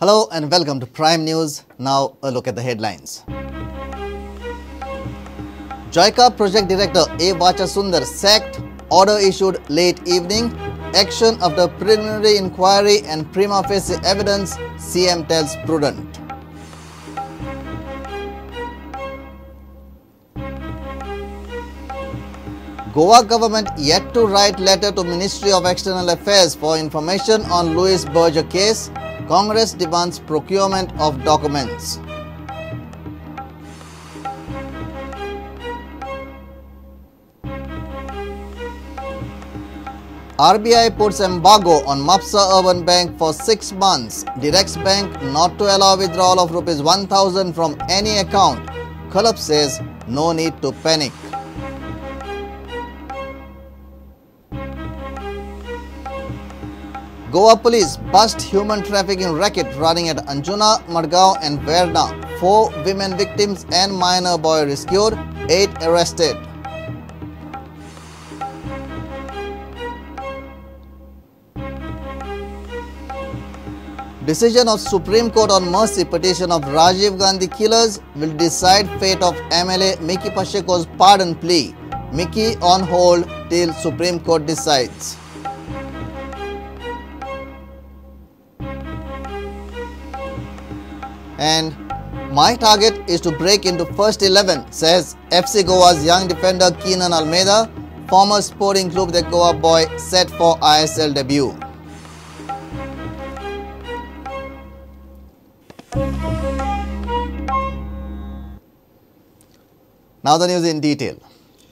Hello and welcome to Prime News. Now a look at the headlines. JICA Project Director A. Vachasundar sacked, order issued late evening, action after preliminary inquiry and prima facie evidence, CM tells prudent. Goa government yet to write letter to Ministry of External Affairs for information on Louis Berger case. Congress demands procurement of documents. RBI puts embargo on Mapsa Urban Bank for 6 months. Directs bank not to allow withdrawal of Rs 1,000 from any account. Khalap says no need to panic. Goa police bust human trafficking racket running at Anjuna, Madgaon and Verna. 4 women victims and minor boy rescued, 8 arrested. Decision of Supreme Court on mercy petition of Rajiv Gandhi killers will decide fate of MLA Mickey Pacheco's pardon plea. Mickey on hold till Supreme Court decides. And my target is to break into first 11, says FC Goa's young defender Keenan Almeida, former Sporting Club the Goa boy set for ISL debut. Now the news in detail.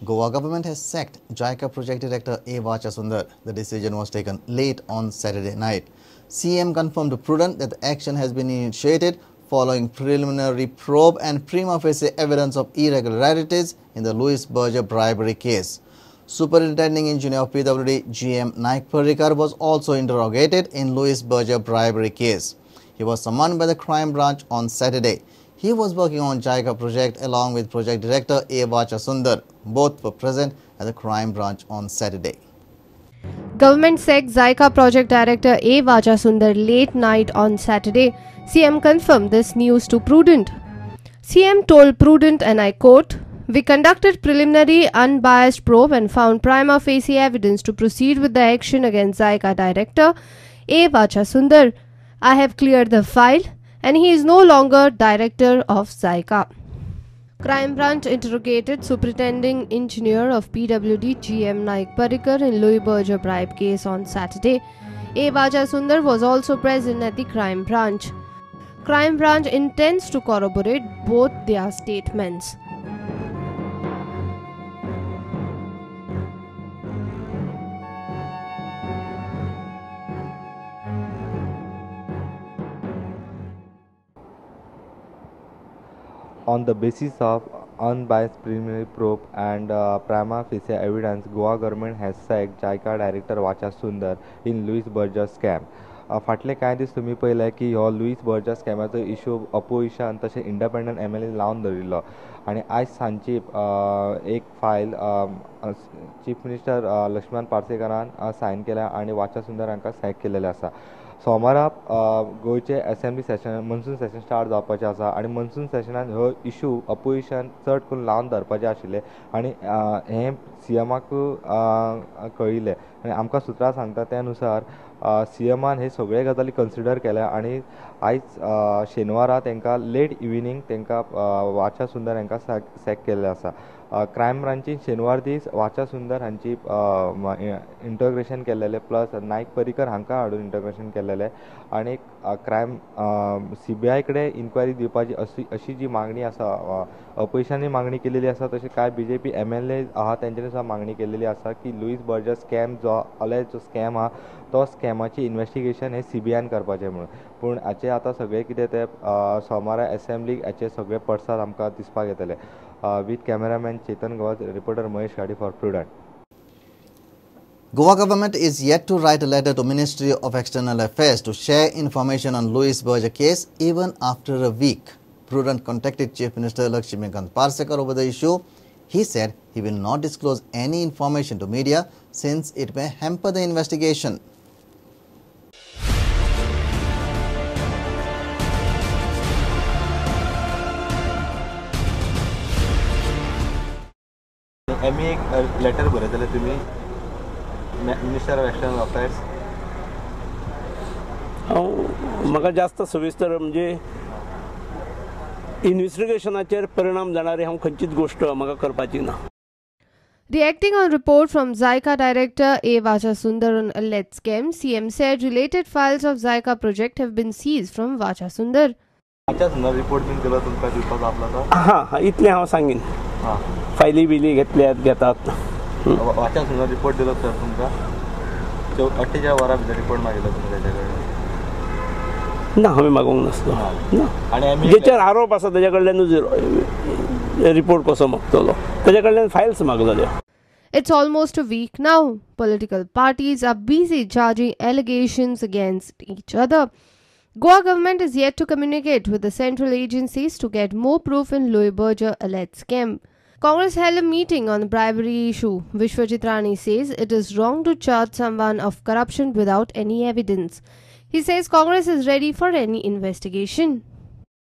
Goa government has sacked JICA Project Director A. Vachasundar. The decision was taken late on Saturday night. CM confirmed to Prudent that the action has been initiated following preliminary probe and prima facie evidence of irregularities in the Louis Berger bribery case. Superintending Engineer of PWD GM Naik Parrikar was also interrogated in Louis Berger bribery case. He was summoned by the crime branch on Saturday. He was working on JICA project along with Project Director A. Vachasundar. Both were present at the crime branch on Saturday. Government sacked JICA Project Director A. Vachasundar late night on Saturday. CM confirmed this news to Prudent. CM told Prudent, and I quote, "We conducted preliminary unbiased probe and found prima facie evidence to proceed with the action against JICA Director A. Vachasundar. I have cleared the file and he is no longer Director of JICA." Crime branch interrogated Superintending Engineer of PWD GM Naik Parrikar in Louis Berger bribe case on Saturday. A. Vachasundar was also present at the crime branch. Crime branch intends to corroborate both their statements. On the basis of unbiased preliminary probe and prima facie evidence, Goa government has sacked JICA Director Vachasundar in Louis Berger scam. फाटले कांय दीस तुमी पळयले की हो Louis Berger स्कॅमाचो issue opposition तशें independent MLA लावन दवरिल्लो आनी आयज सांजची एक फायल चीफ मिनिस्टर लक्ष्मण पार्सेकरान सायन केल्या आनी वाचासुंदर हांकां सॅक केलेलें आसा. सोमारा गोंयचे assembly session monsoon session start जावपाचें आसा आनी मॉन्सून सेशनान हो इश्यू अपोजिशन चड करून लावन धरपाचें आशिल्लें आनी हें CMाक कळिल्लें आनी आमकां सुत्रां सांगता त्या अनुसार CMान हे सगळे गजाली कन्सिडर केल्या आनी आयज शेनवारा तांकां लेट इव्हिनिंग तांकां वाचासुंदर हांकां सॅक केल्लें आसा. क्रायम ब्रांचीन शेनवार दीस वाचासुंदर हांची इंटोग्रेशन केल्लेलें प्लस नायक पर्रीकर हांकां हाडून इंटोग्रेशन केल्लेलें आनी क्रायम CBI कडेन इन्क्वायरी दिवपाची अशी जी मागणी आसा अपोजिशनान मागणी केलेली आसा तशी कांय BJP MLA आहा तेंच्यांनी सुद्दां मागणी केलेली आसा की लुईस बर्जर स्कॅम जो जो स्कॅम आहा तो स्कॅमाची इन्व्हेस्टिगेशन हे CBIन करपाचें म्हणून. पूण हाचे आतां सगळें कितें ते सोमारा असेंब्लीक हाचे सगळे पडसाद आमकां दिसपाक येतले. With cameraman Chetan Gawat, reporter Mahesh Gadi for Prudent. Goa government is yet to write a letter to Ministry of External Affairs to share information on Louis Berger case even after a week. Prudent contacted Chief Minister Lakshmikant Parsekar over the issue. He said he will not disclose any information to media since it may hamper the investigation. आम्ही एक letter बरयतले तुम्ही minister of external affairs. म्हाका जास्त सविस्तर म्हणजे इन्व्हेस्टिगेशनाचेर परिणाम जाणारी हांव खंयचीच गोष्ट म्हाका करपाची ना. Reacting on report from Zyka director A. Vachasundar on alleged scam, CM said related files of Zyka project have been seized from Vachasundar. Vachasundar report been दिलो तुमकां दिवपाक आपला तो. हां इतलें हांव सांगीन. फायली बिली घेतात. वाचासुंदर रिपोर्ट दिलो सर तुमकां 48 वरां भितर रिपोर्ट मागिल्लो तुमकां तेजे कडेन. ना हांवें मागोवंक नासलो ना. आनी आमी जेचेर आरोप आसा तेजे कडल्यानूच रिपोर्ट कसो मागतलो. तेजे कडल्यान Fayol's मागलेल्यो. It's almost a week now. Political parties are busy charging allegations against each other. Goa government is yet to communicate with the central agencies to get more proof in Louis Berger alleged scam. Congress held a meeting on the bribery issue. Vishwajit Rani says it is wrong to charge someone of corruption without any evidence. He says Congress is ready for any investigation.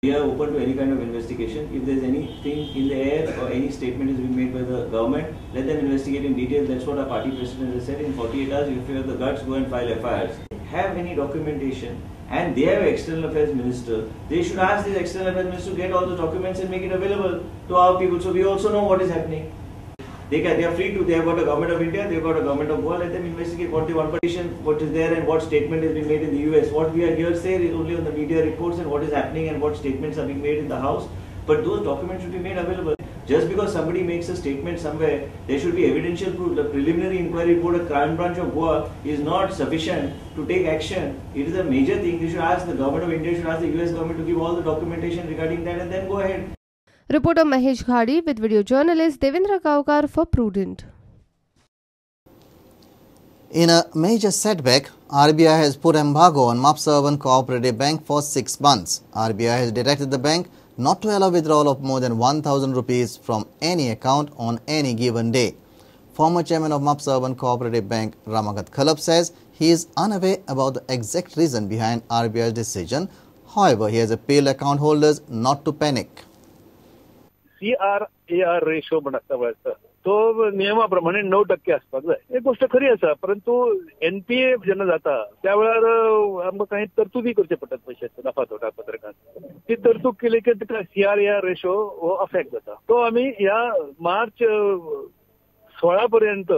We are open to any kind of investigation. If there is anything in the air or any statement is being made by the government, let them investigate in detail. That's what our party president has said. In 48 hours, if you have the guts, go and file FIRs. Have any documentation, and they have external affairs minister. They should ask the external affairs minister to get all the documents and make it available to our people, so we also know what is happening. They are free to. They have got a government of India. They have got a government of Goa. Let them investigate what they want. Petition, what is there, and what statement has been made in the US. What we are here say is only on the media reports and what is happening and what statements are being made in the House. But those documents should be made available. Just because somebody makes a statement somewhere, there should be evidential proof. The preliminary inquiry report of Crime Branch of Goa is not sufficient to take action. It is a major thing. You should ask the government of India, should ask the US government to give all the documentation regarding that, and then go ahead. Reporter Mahesh Ghadi with video journalist Devendra Kaukar for Prudent. In a major setback, RBI has put embargo on Mapsa Urban Cooperative Bank for 6 months. RBI has directed the bank not to allow withdrawal of more than 1,000 rupees from any account on any given day. Former chairman of Mapsa Urban Cooperative Bank, Ramakat Khalap, says he is unaware about the exact reason behind RBI's decision. However, he has appealed account holders not to panic. CRAR ratio म्हणटा तो नियमाप्रमाणे 9% आसपाक जाय. एक गोष्ट खरी आसा, परंतु NPA जेन्ना जाता त्या वेळार आमकां काही तरतुदी करचे पडटात पयशांचे नफा तोटा पत्रकांत. ती तरतूद केली की तुका CRAR रेशो हो अफेक्ट जाता. तो आमी ह्या मार्च 16 पर्यंत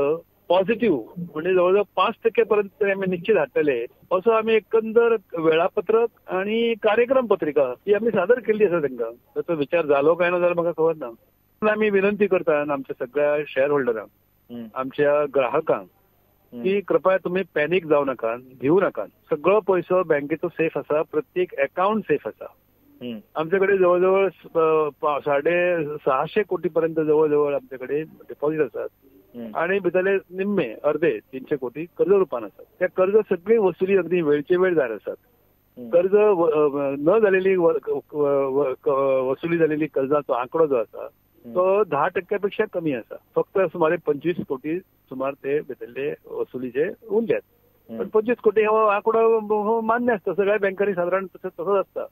पॉझिटिव्ह म्हणजे जवळजवळ 5% पर्यंत आम्ही निश्चित हाडटले असो आम्ही एकंदर वेळापत्रक आणि कार्यक्रम पत्रिका ही आम्ही सादर केली आसा तांकां. ताचो विचार जालो काय ना जाल्यार म्हाका खबर ना. आम्ही विनंती करता आमच्या सगळ्या शेअर होल्डरांक, आमच्या ग्राहकांक की कृपया तुम्ही पॅनिक जाऊ नका, भिवू नका. सगळो पैसो बँकेचो सेफ आसा, प्रत्येक अकाउंट सेफ आसा. आमच्याकडे जवळजवळ 650 कोटी पर्यंत जवळजवळ आमच्याकडे डिपॉझिट असतात आणि भितरले निम्मे अर्धे 300 कोटी कर्ज रुपान असतात. त्या कर्ज सगळी वसुली अगदी वेळचे वेळ जाय असतात. कर्ज न झालेली वसुली झालेली कर्जाचो आंकडो जो आसा तो 10% पेक्षा कमी आसा. फक्त सुमारे 25 कोटी सुमार ते भितरले वसुलीचे उरल्यात. पण 25 कोटी हो आंकडो मान्य असता, सगळ्या बँकांनी साधारण तसंच असता.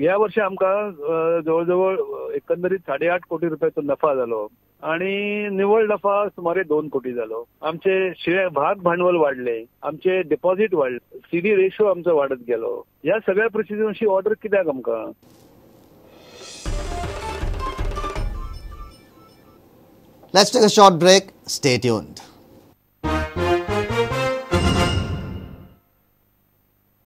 या वर्षी आमकां जवळजवळ एकंदरीत 8.5 कोटी रुपयाचो नफा जालो आणि निव्वळ नफा सुमारे 2 कोटी जालो. आमचे भाग भांडवल वाढले, आमचे डिपॉझिट वाढले, CD रेशो आमचो वाढत गेलो. या सगळ्या परिस्थितीत अशी ऑर्डर कित्याक आमकां? Let's take a short break. Stay tuned.